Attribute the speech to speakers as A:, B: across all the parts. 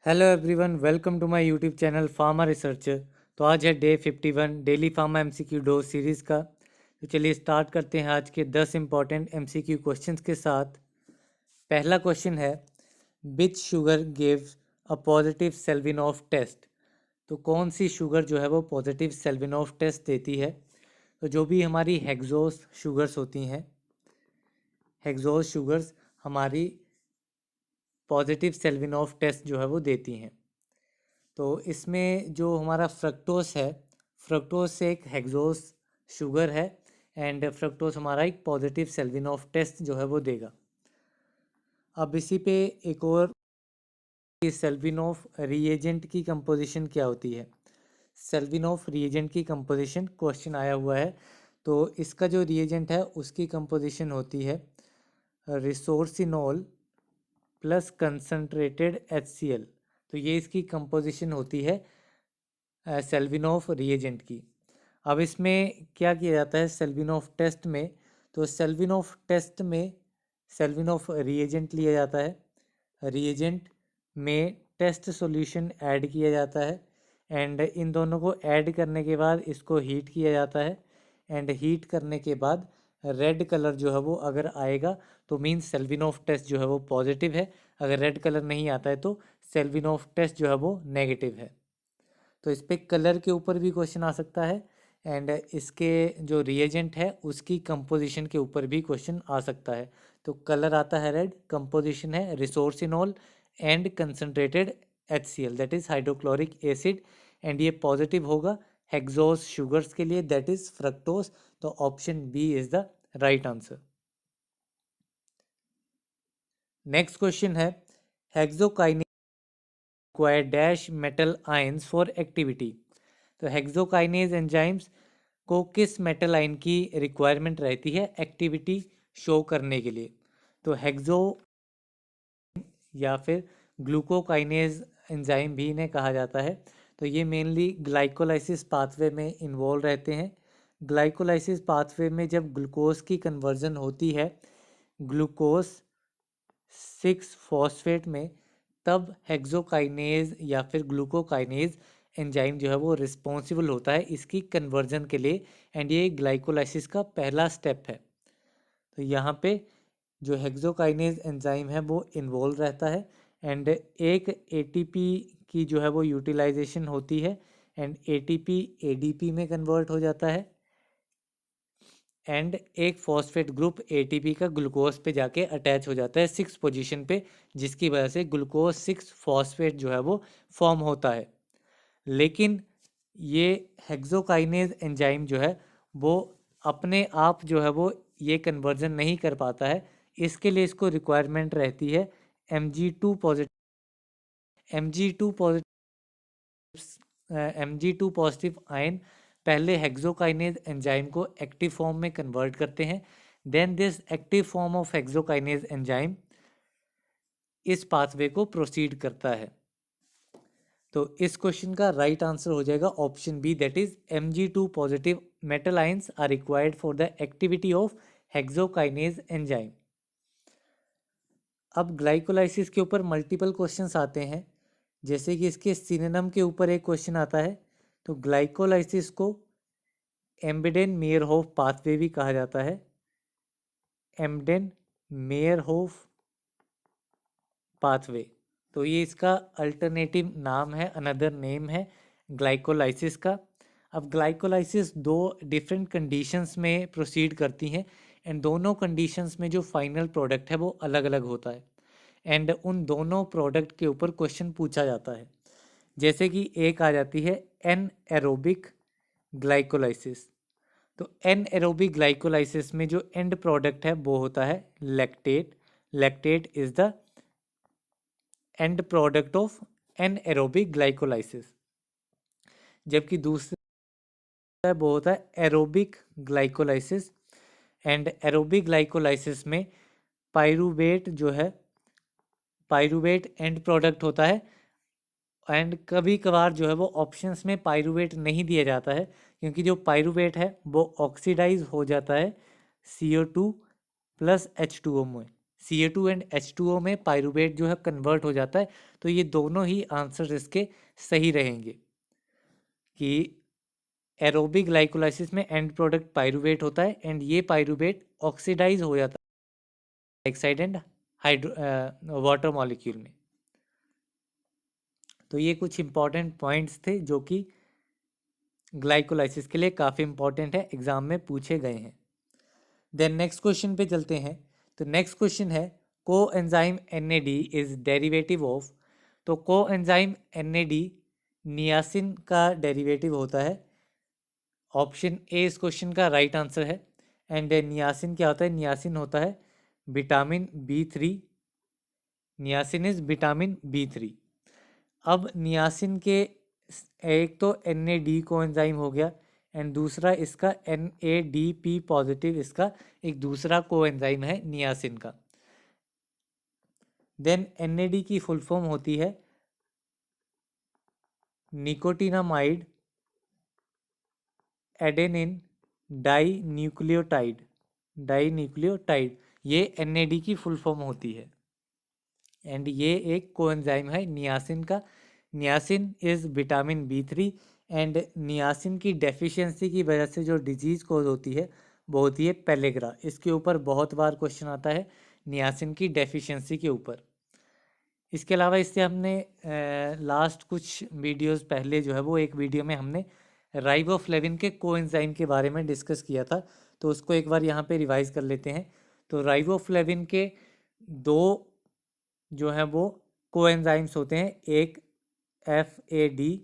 A: Hello everyone, welcome to my YouTube channel pharma researcher. तो आज है day 51 daily pharma MCQ dose series का। तो चलिए स्टार्ट करते हैं आज के 10 इंपॉर्टेंट एमसीक्यू क्वेश्चंस के साथ। पहला क्वेश्चन है, which sugar gives a positive Seliwanoff test. तो कौन सी शुगर जो है वो पॉजिटिव सेल्विनॉफ टेस्ट देती है। तो जो भी हमारी हेक्सोस शुगर्स होती हैं, हेक्सोस शुगर्स हमारी पॉजिटिव सेल्विनॉफ टेस्ट जो है वो देती हैं। तो इसमें जो हमारा फ्रक्टोस है, फ्रक्टोस एक हेक्सोस शुगर है एंड फ्रक्टोस हमारा एक पॉजिटिव सेल्विनॉफ टेस्ट जो है वो देगा। अब इसी पे एक और, सेल्विनॉफ रिएजेंट की कंपोजिशन क्या होती है। सेल्विनॉफ रिएजेंट की कंपोजिशन क्वेश्चन आया हुआ है। तो इसका जो रिएजेंट है उसकी कंपोजिशन होती है रिसोर्सिनोल प्लस कंसनट्रेटेड HCl। तो ये इसकी कंपोजिशन होती है सेल्विनॉफ रिएजेंट की। अब इसमें क्या किया जाता है सेल्विनॉफ टेस्ट में। तो सेल्विनॉफ टेस्ट में सेल्विनॉफ रिएजेंट लिया जाता है, रिएजेंट में टेस्ट सॉल्यूशन ऐड किया जाता है एंड इन दोनों को ऐड करने के बाद इसको हीट किया जाता है एंड हीट करने के बाद रेड कलर जो है वो अगर आएगा तो मीन्स सेल्विनॉफ टेस्ट जो है वो पॉजिटिव है। अगर रेड कलर नहीं आता है तो सेल्विनॉफ टेस्ट जो है वो नेगेटिव है। तो इस पे कलर के ऊपर भी क्वेश्चन आ सकता है एंड इसके जो रिएजेंट है उसकी कंपोजिशन के ऊपर भी क्वेश्चन आ सकता है। तो कलर आता है रेड, कंपोजिशन है resorcinol and concentrated HCl that is hydrochloric acid and ये पॉजिटिव होगा हेक्सोस शुगर्स के लिए दैट इज फ्रक्टोस। तो option B is the right answer. Next question है, hexokinase require dash metal ions for activity। तो hexokinase enzymes को किस metal ion की रिक्वायरमेंट रहती है एक्टिविटी शो करने के लिए। तो हेक्सो या फिर ग्लूकोकाइनेज एंजाइम भी इन्हें कहा जाता है। तो ये मेनली ग्लाइकोलाइसिस पाथवे में इन्वॉल्व रहते हैं। ग्लाइकोलाइसिस पाथवे में जब ग्लूकोज की कन्वर्जन होती है ग्लूकोज 6 फॉस्फेट में, तब हेक्सोकाइनेज या फिर ग्लूकोकाइनेज एंजाइम जो है वो रिस्पॉन्सिबल होता है इसकी कन्वर्जन के लिए एंड ये ग्लाइकोलाइसिस का पहला स्टेप है। तो यहाँ पे जो हेक्सोकाइनेज एंजाइम है वो इन्वॉल्व रहता है एंड एक एटीपी की जो है वो यूटिलाइजेशन होती है एंड एटीपी एडीपी में कन्वर्ट हो जाता है एंड एक फॉस्फेट ग्रुप एटीपी का ग्लूकोज पे जाके अटैच हो जाता है 6 पोजीशन पे, जिसकी वजह से ग्लूकोज 6 फॉस्फेट जो है वो फॉर्म होता है। लेकिन ये हेक्सोकाइनेज एंजाइम जो है वो अपने आप जो है वो ये कन्वर्जन नहीं कर पाता है। इसके लिए इसको रिक्वायरमेंट रहती है Mg2 positive. Mg2 positive ion पहले हेक्सोकाइनेज एंजाइम को एक्टिव फॉर्म में कन्वर्ट करते हैं। Then this active form of hexokinase enzyme इस पाथवे को प्रोसीड करता है। तो इस क्वेश्चन का राइट आंसर हो जाएगा option B that is Mg2 positive metal ions are required for the activity of hexokinase enzyme. अब ग्लाइकोलाइसिस के ऊपर मल्टीपल क्वेश्चंस आते हैं, जैसे कि इसके सिनोनिम के ऊपर एक क्वेश्चन आता है। तो ग्लाइकोलाइसिस को एम्बेडेन मेयरहोफ पाथवे भी कहा जाता है, एम्बेडेन मेयरहोफ पाथवे। तो ये इसका अल्टरनेटिव नाम है, अनदर नेम है ग्लाइकोलाइसिस का। अब ग्लाइकोलाइसिस दो डिफरेंट कंडीशंस में प्रोसीड करती हैं एंड दोनों कंडीशंस में जो फाइनल प्रोडक्ट है वो अलग अलग होता है एंड उन दोनों प्रोडक्ट के ऊपर क्वेश्चन पूछा जाता है। जैसे कि एक आ जाती है एन एरोबिक ग्लाइकोलाइसिस। तो एन एरोबिक ग्लाइकोलाइसिस में जो एंड प्रोडक्ट है वो होता है lactate. Lactate is the end product of anaerobic glycolysis. जबकि दूसरा वो होता है aerobic glycolysis and aerobic glycolysis में पाइरूवेट जो है, पाइरूवेट एंड प्रोडक्ट होता है एंड कभी कभार जो है वो ऑप्शंस में पाइरूवेट नहीं दिया जाता है क्योंकि जो पाइरूवेट है वो ऑक्सीडाइज हो जाता है CO2 प्लस H2O में। Ca2 एंड H2O में पायरूवेट जो है कन्वर्ट हो जाता है। तो ये दोनों ही आंसर इसके सही रहेंगे कि एरोबिक ग्लाइकोलाइसिस में एंड प्रोडक्ट पायरूवेट होता है एंड ये पायरूवेट ऑक्सीडाइज हो जाता है dioxide and hydro water molecule में। तो ये कुछ इंपॉर्टेंट पॉइंट्स थे जो कि ग्लाइकोलाइसिस के लिए काफ़ी इंपॉर्टेंट है, एग्जाम में पूछे गए हैं। देन नेक्स्ट क्वेश्चन पे चलते हैं। तो नेक्स्ट क्वेश्चन है को enzyme NAD is derivative of. तो को एंजाइम NAD नियासिन का डेरिवेटिव होता है। ऑप्शन ए इस क्वेश्चन का राइट आंसर है। एंड नियासिन क्या होता है? नियासिन होता है vitamin B3। Niacin is vitamin B3। अब नियासिन के एक तो NAD को एंजाइम हो गया एंड दूसरा इसका NADP पॉजिटिव इसका एक दूसरा को एंजाइम है नियासिन का। देन NAD की फुल फॉर्म होती है निकोटिनामाइड एडेनिन डाई न्यूक्लियोटाइड। ये NAD की फुल फॉर्म होती है एंड ये एक कोएंजाइम है नियासिन का। Niacin is vitamin B3 and niacin की डेफिशिएंसी की वजह से जो डिजीज कोज होती है वो होती है पेलेग्रा। इसके ऊपर बहुत बार क्वेश्चन आता है नियासिन की डेफिशिएंसी के ऊपर। इसके अलावा इससे हमने लास्ट कुछ वीडियोस पहले जो है वो एक वीडियो में हमने राइबोफ्लेविन के कोएंजाइम के बारे में डिस्कस किया था, तो उसको एक बार यहाँ पे रिवाइज कर लेते हैं। तो राइबोफ्लेविन के दो जो है वो कोएंजाइम्स होते हैं, एक FAD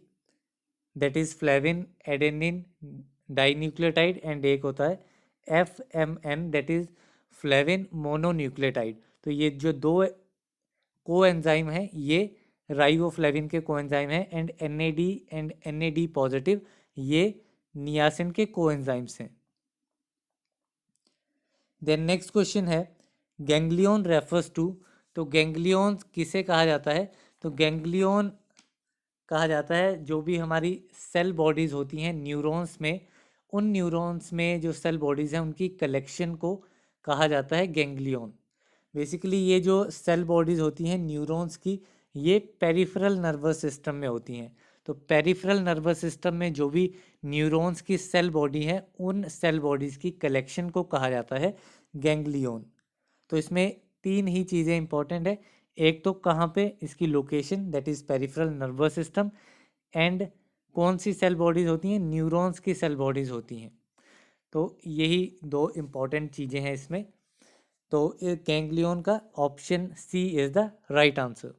A: that is flavin adenine dinucleotide and एक होता है FMN that is flavin mononucleotide. तो ये जो दो कोएंजाइम है ये राइबोफ्लेविन के कोएंजाइम है and NAD and NAD positive ये नियासिन के कोएंजाइम्स हैं। देन नेक्स्ट क्वेश्चन है गैंग्लियन रेफर्स टू। तो गैंग्लियन किसे कहा जाता है? तो गैंग्लियन कहा जाता है जो भी हमारी सेल बॉडीज़ होती हैं न्यूरॉन्स में, उन न्यूरॉन्स में जो सेल बॉडीज़ हैं उनकी कलेक्शन को कहा जाता है गैंग्लियन। बेसिकली ये जो सेल बॉडीज़ होती हैं न्यूरॉन्स की, ये पेरिफेरल नर्वस सिस्टम में होती हैं। तो पेरिफेरल नर्वस सिस्टम में जो भी न्यूरॉन्स की सेल बॉडी है उन सेल बॉडीज़ की कलेक्शन को कहा जाता है गैंग्लियन। तो इसमें तीन ही चीज़ें इंपॉर्टेंट है, एक तो कहाँ पे इसकी location that is peripheral nervous system and कौन सी सेल बॉडीज़ होती हैं? न्यूरॉन्स की सेल बॉडीज़ होती हैं। तो यही दो इम्पॉर्टेंट चीज़ें हैं इसमें। तो गैंग्लियन का option C is the right answer.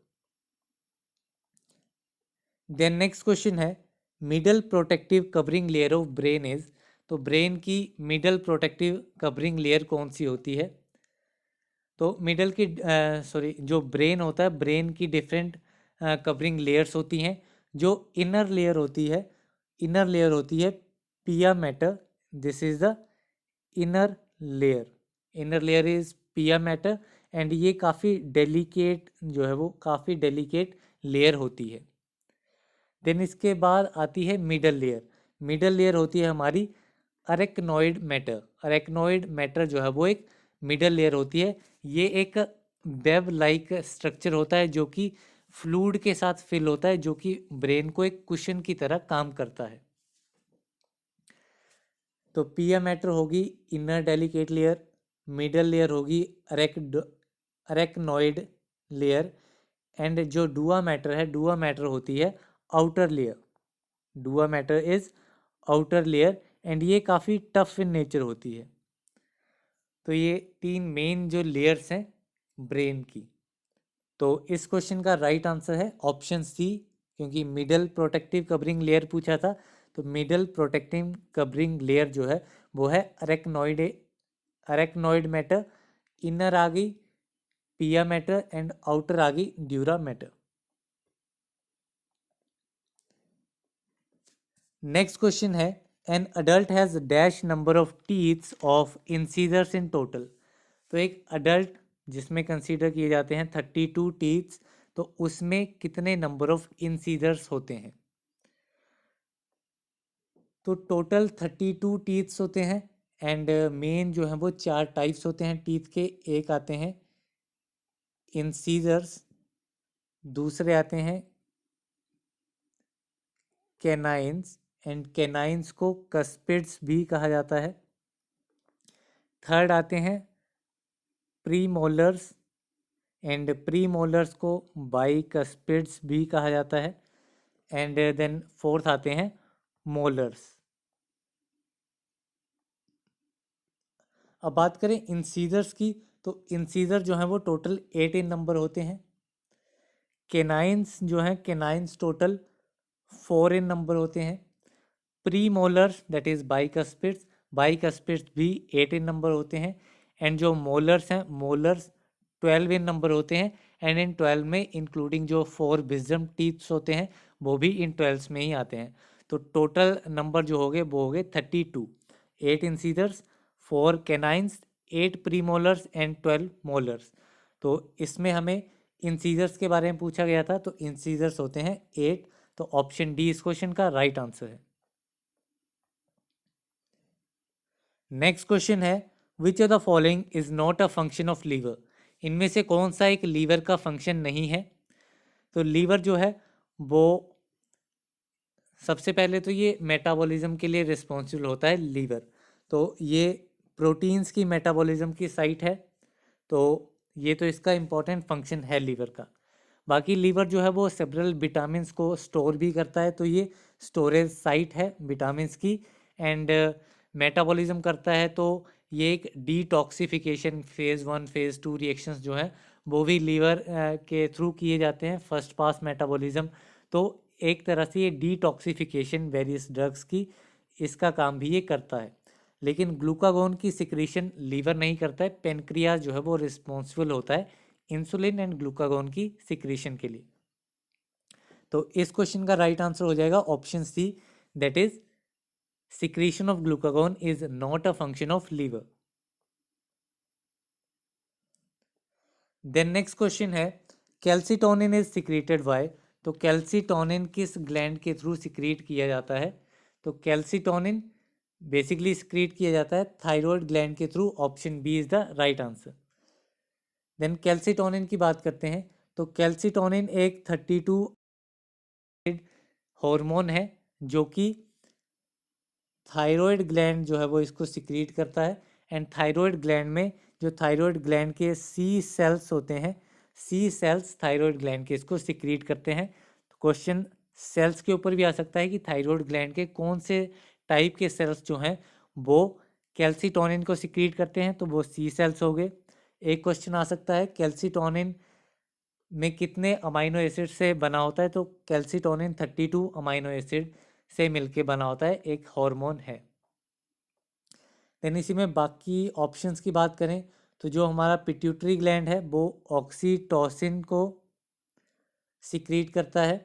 A: Then next question है middle protective covering layer of brain is. तो ब्रेन की मिडल प्रोटेक्टिव कवरिंग लेयर कौन सी होती है? तो मिडल की जो ब्रेन होता है ब्रेन की डिफरेंट कवरिंग लेयर्स होती हैं। जो इनर लेयर होती है पिया matter. This is the inner layer is पिया मैटर एंड ये काफ़ी डेलिकेट जो है वो काफ़ी डेलिकेट लेयर होती है। देन इसके बाद आती है मिडल लेयर होती है हमारी अरेक्नोइड मैटर जो है वो एक मिडल लेयर होती है। ये एक वेब लाइक स्ट्रक्चर होता है जो कि फ्लूइड के साथ फिल होता है, जो कि ब्रेन को एक कुशन की तरह काम करता है। तो पिया मैटर होगी inner delicate layer, middle layer होगी अरेक्नोइड लेयर एंड जो डुआ मैटर होती है outer layer. डुआ matter is outer layer and ये काफ़ी टफ इन नेचर होती है। तो ये तीन मेन जो लेयर्स हैं ब्रेन की। तो इस क्वेश्चन का राइट आंसर है ऑप्शन सी, क्योंकि मिडल प्रोटेक्टिव कवरिंग लेयर पूछा था। तो मिडल प्रोटेक्टिव कवरिंग लेयर जो है वो है अरेक्नोइड मैटर, इनर आ गई पिया मैटर एंड आउटर आ गई ड्यूरा मैटर। नेक्स्ट क्वेश्चन है an adult has dash number of teeths of incisors in total. तो एक अडल्ट जिसमें कंसीडर किए जाते हैं 32 टीथ्स, तो उसमें कितने नंबर ऑफ इंसीजर्स होते हैं? तो टोटल 32 टीथ्स होते हैं एंड मेन जो है वो चार टाइप्स होते हैं टीथ के। एक आते हैं इंसीजर्स, दूसरे आते हैं कैनाइंस, एंड कैनाइंस को कस्पिड्स भी कहा जाता है। थर्ड आते हैं प्रीमोलर्स, एंड प्रीमोलर्स को बाइकस्पिड्स भी कहा जाता है। एंड देन फोर्थ आते हैं मोलर्स। अब बात करें इंसीजर्स की, तो इंसीजर जो है वो टोटल 8 इन नंबर होते हैं। केनाइंस जो हैं, केनाइंस टोटल 4 इन नंबर होते हैं। प्री मोलर्स दैट इज बाइकस्पिड्स, बाइकस्पिड्स भी 8 इन नंबर होते हैं। एंड जो मोलर्स हैं, मोलर्स 12 इन नंबर होते हैं। एंड इन 12 में इंक्लूडिंग जो 4 विजडम टीथ्स होते हैं वो भी इन 12 में ही आते हैं। तो टोटल नंबर जो हो गए वो हो गए 32। 8 incisors, 4 canines, 8 premolars and 12 molars. तो इसमें हमें इंसीजर्स के बारे में पूछा गया था, तो इंसीजर्स होते हैं 8। तो ऑप्शन डी इस क्वेश्चन का राइट आंसर है। नेक्स्ट क्वेश्चन है, which of the following is not a function of liver. इनमें से कौन सा एक लीवर का फंक्शन नहीं है। तो लीवर जो है वो सबसे पहले तो ये मेटाबॉलिज्म के लिए रिस्पॉन्सिबल होता है लीवर। तो ये प्रोटीन्स की मेटाबॉलिज्म की साइट है, तो ये तो इसका इम्पोर्टेंट फंक्शन है लीवर का। बाकी लीवर जो है वो सेवरल विटामिन्स को स्टोर भी करता है, तो ये स्टोरेज साइट है विटामिन्स की। एंड मेटाबॉलिज्म करता है, तो ये एक डिटॉक्सिफिकेशन फेज़ 1 फेज़ 2 रिएक्शंस जो हैं वो भी लीवर के थ्रू किए जाते हैं, फर्स्ट पास मेटाबॉलिज्म। तो एक तरह से ये डिटॉक्सिफिकेशन वेरियस ड्रग्स की, इसका काम भी ये करता है। लेकिन ग्लूकागोन की सिक्रीशन लीवर नहीं करता है, पेनक्रियाज जो है वो रिस्पॉन्सिबल होता है इंसुलिन एंड ग्लूकागोन की सिक्रीशन के लिए। तो इस क्वेश्चन का राइट आंसर हो जाएगा option C, that is secretion of glucagon is not a function of liver. Then next question है, कैल्सिटोनिन इज सिक्रीटेड बाय। तो कैल्सिटोनिन किस ग्लैंड के थ्रू सिक्रीट किया जाता है। तो कैल्सिटोनिन बेसिकली सिक्रीट किया जाता है थायराइड ग्लैंड के through. Option B is the right answer. Then calcitonin की बात करते हैं, तो कैल्सिटोनिन एक 32 हार्मोन है जो कि थायराइड ग्लैंड जो है वो इसको सिक्रीट करता है। एंड थायराइड ग्लैंड में जो थायराइड ग्लैंड के सी सेल्स होते हैं, सी सेल्स थायराइड ग्लैंड के इसको सिक्रीट करते हैं। तो क्वेश्चन सेल्स के ऊपर भी आ सकता है कि थायराइड ग्लैंड के कौन से टाइप के सेल्स जो हैं वो कैल्सिटोनिन को सिक्रीट करते हैं, तो वो सी सेल्स हो गए। एक क्वेश्चन आ सकता है, कैल्सिटोनिन में कितने अमाइनो एसिड से बना होता है। तो कैल्सिटोनिन 32 अमाइनो एसिड से मिलके बना होता है, एक हार्मोन है। देन इसी में बाकी ऑप्शंस की बात करें, तो जो हमारा पिट्यूटरी ग्लैंड है वो ऑक्सीटोसिन को सिक्रीट करता है,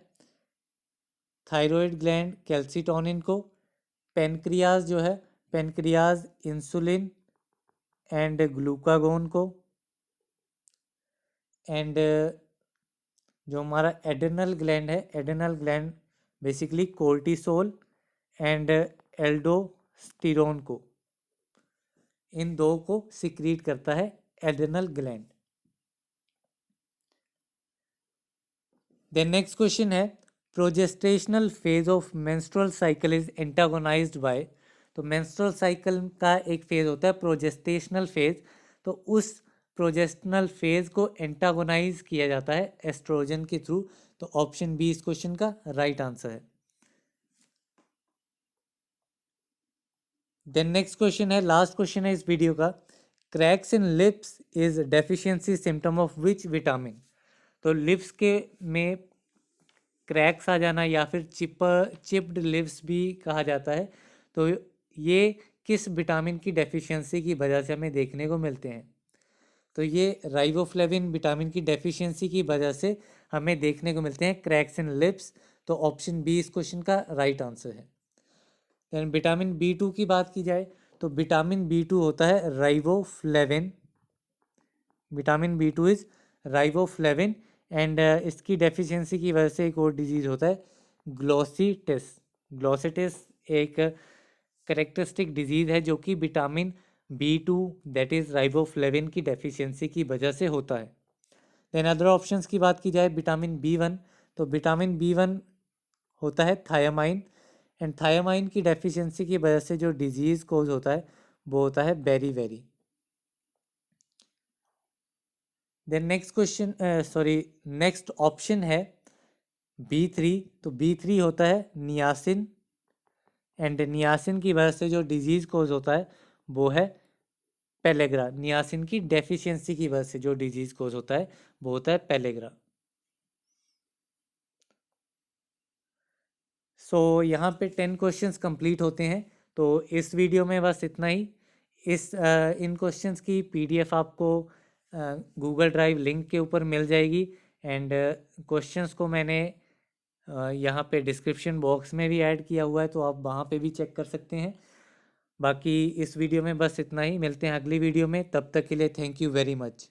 A: थायराइड ग्लैंड कैल्सिटोनिन को, पेनक्रियाज जो है पेनक्रियाज इंसुलिन एंड ग्लूकागोन को, एंड जो हमारा एड्रेनल ग्लैंड है, adrenal gland basically cortisol and aldosterone को, इन दो को सिक्रीट करता है adrenal gland. Then next question है, progestational phase of menstrual cycle is antagonized by. तो मेंस्ट्रुअल साइकिल का एक फेज होता है प्रोजेस्टेशनल फेज, तो उस प्रोजेस्टेशनल फेज को एंटागोनाइज किया जाता है एस्ट्रोजन के थ्रू। तो ऑप्शन बी इस क्वेश्चन का राइट आंसर है। देन नेक्स्ट क्वेश्चन है, लास्ट क्वेश्चन है इस वीडियो का, cracks in lips is deficiency symptom of which vitamin. तो लिप्स के में क्रैक्स आ जाना या फिर चिप्ड लिप्स भी कहा जाता है, तो ये किस विटामिन की डेफिशिएंसी की वजह से हमें देखने को मिलते हैं। तो ये राइबोफ्लेविन विटामिन की डेफिशिएंसी की वजह से हमें देखने को मिलते हैं क्रैक्स इन लिप्स। तो ऑप्शन बी इस क्वेश्चन का राइट आंसर है। देन विटामिन B2 की बात की जाए, तो विटामिन B2 होता है riboflavin, vitamin B2 is riboflavin. And इसकी डेफिशिएंसी की वजह से एक और डिजीज होता है ग्लोसिटिस। ग्लोसिटिस एक करेक्टरिस्टिक डिजीज है जो कि vitamin B2 that is riboflavin की डेफिशिएंसी की वजह से होता है। देन अदर ऑप्शंस की बात की जाए विटामिन B1, तो विटामिन B1 होता है थायामाइन, एंड थायामाइन की डेफिशिएंसी की वजह से जो डिजीज़ कोज होता है वो होता है बेरी। Then next question, sorry, next option है B3, तो B3 होता है नियासिन, एंड नियासिन की वजह से जो डिजीज़ कोज होता है वो है पेलेग्रा। नियासिन की डेफिशिएंसी की वजह से जो डिजीज़ कोज होता है वो होता है पेलेग्रा। सो यहाँ पे 10 क्वेश्चंस कंप्लीट होते हैं। तो इस वीडियो में बस इतना ही। इन क्वेश्चंस की पीडीएफ आपको गूगल ड्राइव लिंक के ऊपर मिल जाएगी, एंड क्वेश्चंस को मैंने यहाँ पे डिस्क्रिप्शन बॉक्स में भी ऐड किया हुआ है, तो आप वहाँ पे भी चेक कर सकते हैं। बाकी इस वीडियो में बस इतना ही, मिलते हैं अगली वीडियो में, तब तक के लिए थैंक यू वेरी मच।